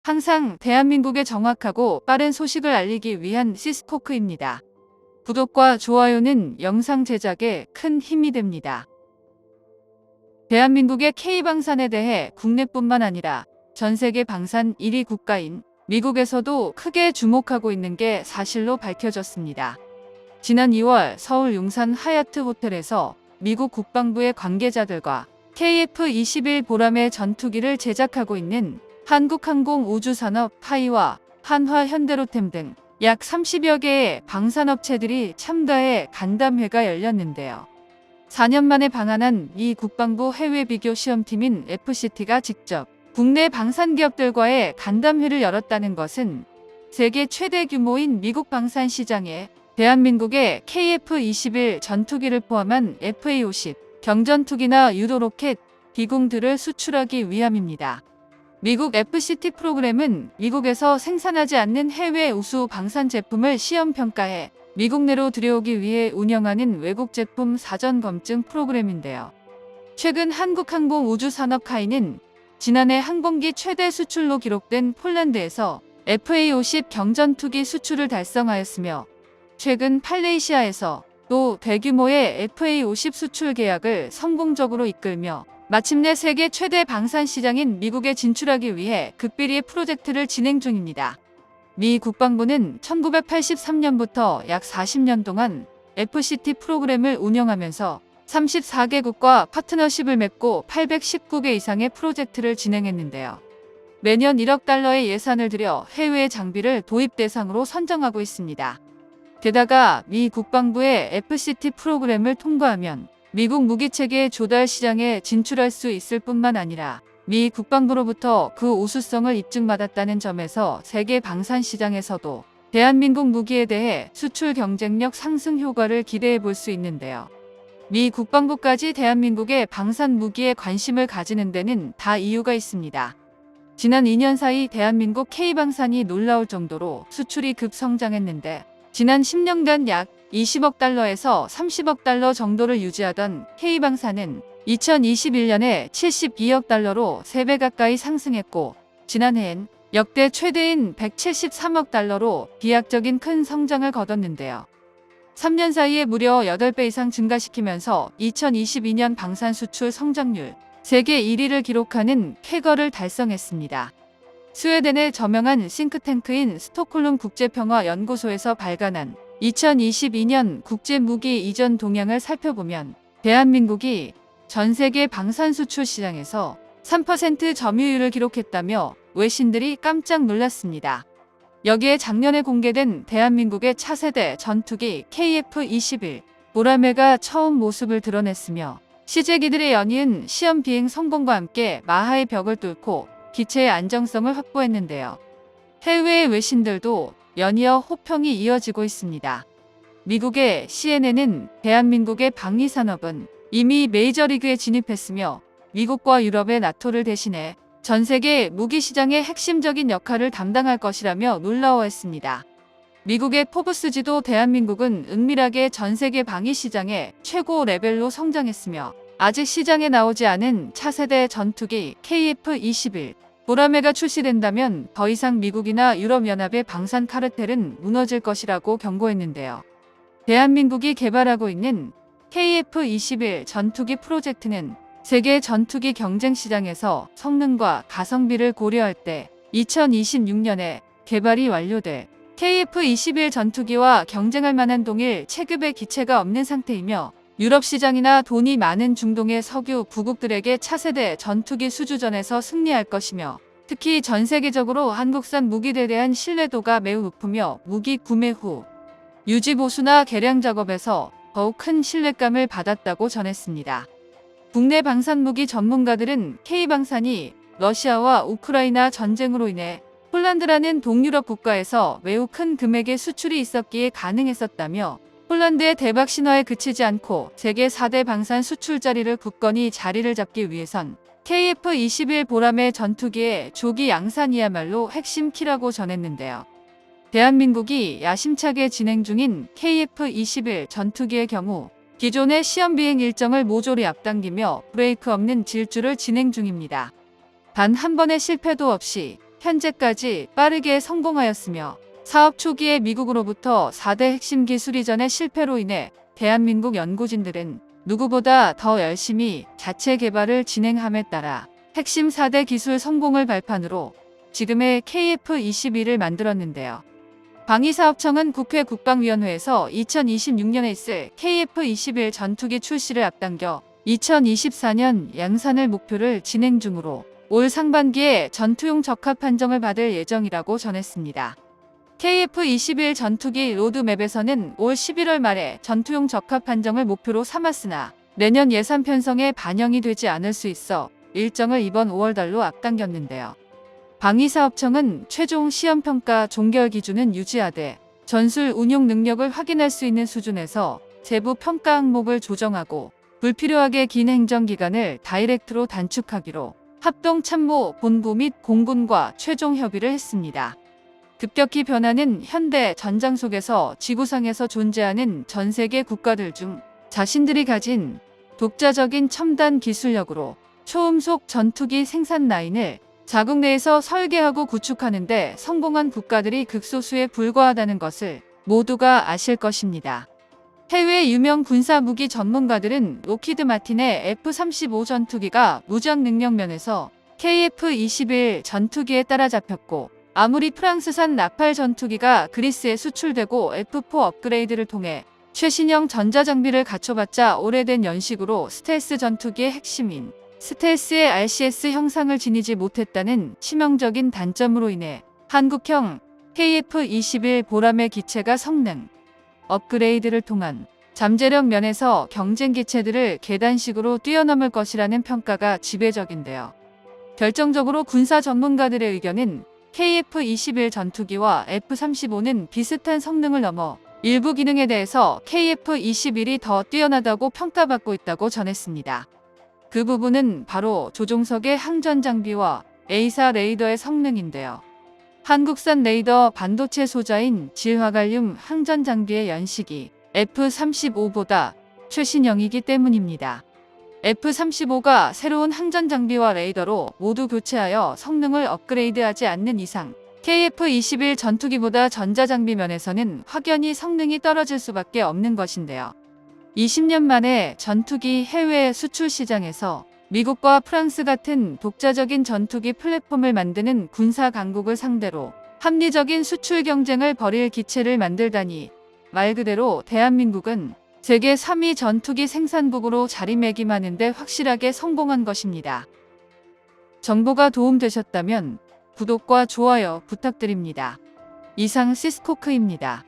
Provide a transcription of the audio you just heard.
항상 대한민국에 정확하고 빠른 소식을 알리기 위한 시스코크입니다. 구독과 좋아요는 영상 제작에 큰 힘이 됩니다. 대한민국의 K방산에 대해 국내뿐만 아니라 전 세계 방산 1위 국가인 미국에서도 크게 주목하고 있는 게 사실로 밝혀졌습니다. 지난 2월 서울 용산 하얏트 호텔에서 미국 국방부의 관계자들과 KF-21 보람의 전투기를 제작하고 있는 한국항공우주산업 하이와 한화 현대로템 등 약 30여 개의 방산업체들이 참가해 간담회가 열렸는데요. 4년 만에 방한한 미 국방부 해외 비교 시험팀인 FCT가 직접 국내 방산기업들과의 간담회를 열었다는 것은 세계 최대 규모인 미국 방산 시장에 대한민국의 KF-21 전투기를 포함한 FA-50 경전투기나 유도로켓, 비공들을 수출하기 위함입니다. 미국 FCT 프로그램은 미국에서 생산하지 않는 해외 우수 방산 제품을 시험 평가해 미국 내로 들여오기 위해 운영하는 외국 제품 사전 검증 프로그램인데요. 최근 한국항공우주산업카이는 지난해 항공기 최대 수출로 기록된 폴란드에서 FA-50 경전투기 수출을 달성하였으며 최근 팔레이시아에서 또 대규모의 FA-50 수출 계약을 성공적으로 이끌며 마침내 세계 최대 방산 시장인 미국에 진출하기 위해 극비리의 프로젝트를 진행 중입니다. 미 국방부는 1983년부터 약 40년 동안 FCT 프로그램을 운영하면서 34개국과 파트너십을 맺고 819개 이상의 프로젝트를 진행했는데요. 매년 1억 달러의 예산을 들여 해외 장비를 도입 대상으로 선정하고 있습니다. 게다가 미 국방부의 FCT 프로그램을 통과하면 미국 무기체계 조달 시장에 진출할 수 있을 뿐만 아니라 미 국방부로부터 그 우수성을 입증받았다는 점에서 세계 방산 시장에서도 대한민국 무기에 대해 수출 경쟁력 상승 효과를 기대해 볼 수 있는데요. 미 국방부까지 대한민국의 방산 무기에 관심을 가지는 데는 다 이유가 있습니다. 지난 2년 사이 대한민국 K방산이 놀라울 정도로 수출이 급성장했는데 지난 10년간 약 20억 달러에서 30억 달러 정도를 유지하던 K방산은 2021년에 72억 달러로 3배 가까이 상승했고 지난해엔 역대 최대인 173억 달러로 비약적인 큰 성장을 거뒀는데요. 3년 사이에 무려 8배 이상 증가시키면서 2022년 방산 수출 성장률 세계 1위를 기록하는 쾌거를 달성했습니다. 스웨덴의 저명한 싱크탱크인 스톡홀름 국제평화연구소에서 발간한 2022년 국제무기 이전 동향을 살펴보면 대한민국이 전 세계 방산 수출 시장에서 3% 점유율을 기록했다며 외신들이 깜짝 놀랐습니다. 여기에 작년에 공개된 대한민국의 차세대 전투기 KF-21 보라매가 처음 모습을 드러냈으며 시제기들의 연이은 시험 비행 성공과 함께 마하의 벽을 뚫고 기체의 안정성을 확보했는데요. 해외의 외신들도 연이어 호평이 이어지고 있습니다. 미국의 CNN은 대한민국의 방위산업은 이미 메이저리그에 진입했으며 미국과 유럽의 나토를 대신해 전 세계 무기 시장의 핵심적인 역할을 담당할 것이라며 놀라워했습니다. 미국의 포브스지도 대한민국은 은밀하게 전 세계 방위 시장의 최고 레벨로 성장했으며 아직 시장에 나오지 않은 차세대 전투기 KF-21 보라매가 출시된다면 더 이상 미국이나 유럽연합의 방산 카르텔은 무너질 것이라고 경고했는데요. 대한민국이 개발하고 있는 KF-21 전투기 프로젝트는 세계 전투기 경쟁 시장에서 성능과 가성비를 고려할 때 2026년에 개발이 완료될 KF-21 전투기와 경쟁할 만한 동일 체급의 기체가 없는 상태이며 유럽 시장이나 돈이 많은 중동의 석유 부국들에게 차세대 전투기 수주전에서 승리할 것이며 특히 전 세계적으로 한국산 무기들에 대한 신뢰도가 매우 높으며 무기 구매 후 유지 보수나 개량 작업에서 더욱 큰 신뢰감을 받았다고 전했습니다. 국내 방산무기 전문가들은 K방산이 러시아와 우크라이나 전쟁으로 인해 폴란드라는 동유럽 국가에서 매우 큰 금액의 수출이 있었기에 가능했었다며 폴란드의 대박 신화에 그치지 않고 세계 4대 방산 수출 자리를 굳건히 자리를 잡기 위해선 KF-21 보람의 전투기의 조기 양산이야말로 핵심 키라고 전했는데요. 대한민국이 야심차게 진행 중인 KF-21 전투기의 경우 기존의 시험 비행 일정을 모조리 앞당기며 브레이크 없는 질주를 진행 중입니다. 단 한 번의 실패도 없이 현재까지 빠르게 성공하였으며 사업 초기에 미국으로부터 4대 핵심 기술 이전의 실패로 인해 대한민국 연구진들은 누구보다 더 열심히 자체 개발을 진행함에 따라 핵심 4대 기술 성공을 발판으로 지금의 KF-21을 만들었는데요. 방위사업청은 국회 국방위원회에서 2026년에 있을 KF-21 전투기 출시를 앞당겨 2024년 양산을 목표를 진행 중으로 올 상반기에 전투용 적합 판정을 받을 예정이라고 전했습니다. KF-21 전투기 로드맵에서는 올 11월 말에 전투용 적합 판정을 목표로 삼았으나 내년 예산 편성에 반영이 되지 않을 수 있어 일정을 이번 5월달로 앞당겼는데요. 방위사업청은 최종 시험평가 종결 기준은 유지하되 전술 운용 능력을 확인할 수 있는 수준에서 세부 평가 항목을 조정하고 불필요하게 긴 행정기간을 다이렉트로 단축하기로 합동참모 본부 및 공군과 최종 협의를 했습니다. 급격히 변하는 현대 전장 속에서 지구상에서 존재하는 전 세계 국가들 중 자신들이 가진 독자적인 첨단 기술력으로 초음속 전투기 생산 라인을 자국 내에서 설계하고 구축하는 데 성공한 국가들이 극소수에 불과하다는 것을 모두가 아실 것입니다. 해외 유명 군사 무기 전문가들은 로키드 마틴의 F-35 전투기가 무장 능력 면에서 KF-21 전투기에 따라잡혔고 아무리 프랑스산 라팔 전투기가 그리스에 수출되고 F4 업그레이드를 통해 최신형 전자장비를 갖춰봤자 오래된 연식으로 스텔스 전투기의 핵심인 스텔스의 RCS 형상을 지니지 못했다는 치명적인 단점으로 인해 한국형 KF-21 보람의 기체가 성능 업그레이드를 통한 잠재력 면에서 경쟁 기체들을 계단식으로 뛰어넘을 것이라는 평가가 지배적인데요. 결정적으로 군사 전문가들의 의견은 KF-21 전투기와 F-35는 비슷한 성능을 넘어 일부 기능에 대해서 KF-21이 더 뛰어나다고 평가받고 있다고 전했습니다. 그 부분은 바로 조종석의 항전 장비와 A사 레이더의 성능인데요. 한국산 레이더 반도체 소자인 질화갈륨 항전 장비의 연식이 F-35보다 최신형이기 때문입니다. F-35가 새로운 항전 장비와 레이더로 모두 교체하여 성능을 업그레이드하지 않는 이상 KF-21 전투기보다 전자장비 면에서는 확연히 성능이 떨어질 수밖에 없는 것인데요. 20년 만에 전투기 해외 수출 시장에서 미국과 프랑스 같은 독자적인 전투기 플랫폼을 만드는 군사 강국을 상대로 합리적인 수출 경쟁을 벌일 기체를 만들다니 말 그대로 대한민국은 세계 3위 전투기 생산국으로 자리매김하는 데 확실하게 성공한 것입니다. 정보가 도움되셨다면 구독과 좋아요 부탁드립니다. 이상 시스코크입니다.